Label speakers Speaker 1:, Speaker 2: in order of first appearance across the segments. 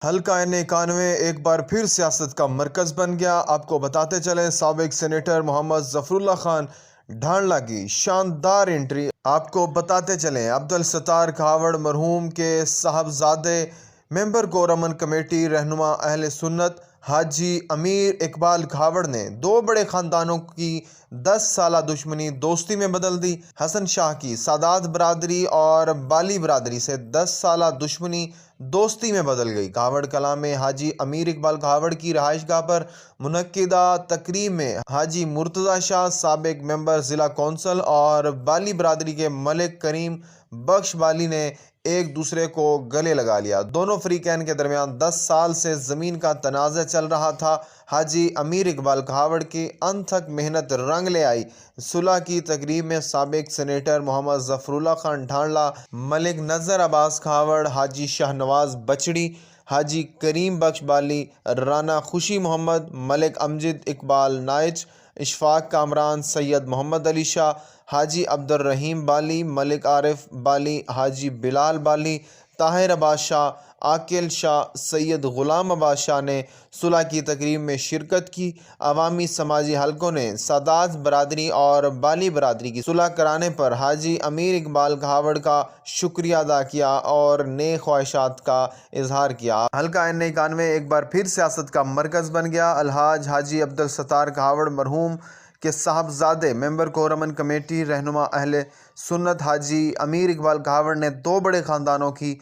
Speaker 1: حلقہ N91 ایک بار پھر سیاست کا مرکز بن گیا۔ آپ کو بتاتے چلیں سابق سینیٹر محمد ظفر اللہ خان ڈھانڈلہ کی شاندار انٹری۔ آپ کو بتاتے چلیں عبدالستار کھاوڑ مرحوم کے صاحبزادے، ممبر کور امن کمیٹی، رہنما اہل سنت حاجی امیر اقبال کھاوڑ نے دو بڑے خاندانوں کی 10 سالہ دشمنی دوستی میں بدل دی۔ حسن شاہ کی سادات برادری اور بالی برادری سے 10 سالہ دشمنی دوستی میں بدل گئی۔ کھاوڑ کلاں میں حاجی امیر اقبال کھاوڑ کی رہائش گاہ پر منعقدہ تقریب میں حاجی مرتضی شاہ سابق ممبر ضلع کونسل اور بالی برادری کے ملک کریم بخش بالی نے ایک دوسرے کو گلے لگا لیا۔ دونوں فریقین کے درمیان 10 سال سے زمین کا تنازع چل رہا تھا۔ حاجی امیر اقبال کھاوڑ کی انتھک محنت رنگ لے آئی۔ صلح کی تقریب میں سابق سینیٹر محمد ظفر اللہ خان ڈھانڈلہ، ملک نذر عباس کھاوڑ، حاجی شاہ نواز بچڑی، حاجی کریم بخش بالی، رانا خوشی محمد، ملک امجد اقبال نائچ، اشفاق کامران، سید محمد علی شاہ، حاجی عبدالرحیم بالی، ملک عارف بالی، حاجی بلال بالی، طاہر عباس شاہ، عاقل شاہ، سید غلام عباس شاہ نے صلح کی تقریب میں شرکت کی۔ عوامی سماجی حلقوں نے سادات برادری اور بالی برادری کی صلح کرانے پر حاجی امیر اقبال کھاوڑ کا شکریہ ادا کیا اور نیک خواہشات کا اظہار کیا۔ حلقہ N91 ایک بار پھر سیاست کا مرکز بن گیا۔ الحاج حاجی عبدالستار کھاوڑ مرحوم کے صاحبزادے، ممبر کور امن کمیٹی، رہنما اہل سنت حاجی امیر اقبال کھاوڑ نے دو بڑے خاندانوں کی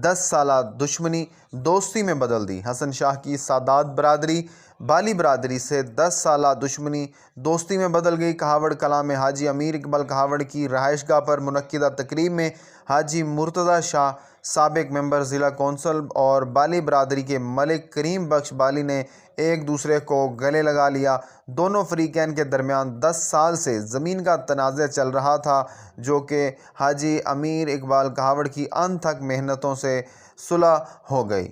Speaker 1: 10 سالہ دشمنی دوستی میں بدل دی۔ حسن شاہ کی سادات برادری بالی برادری سے 10 سالہ دشمنی دوستی میں بدل گئی۔ کھاوڑ کلاں میں حاجی امیر اقبال کھاوڑ کی رہائش گاہ پر منعقدہ تقریب میں حاجی مرتضی شاہ سابق ممبر ضلع کونسل اور بالی برادری کے ملک کریم بخش بالی نے ایک دوسرے کو گلے لگا لیا۔ دونوں فریقین کے درمیان 10 سال سے زمین کا تنازع چل رہا تھا، جو کہ حاجی امیر اقبال کھاوڑ کی انتھک محنتوں سے صلح ہو گئی۔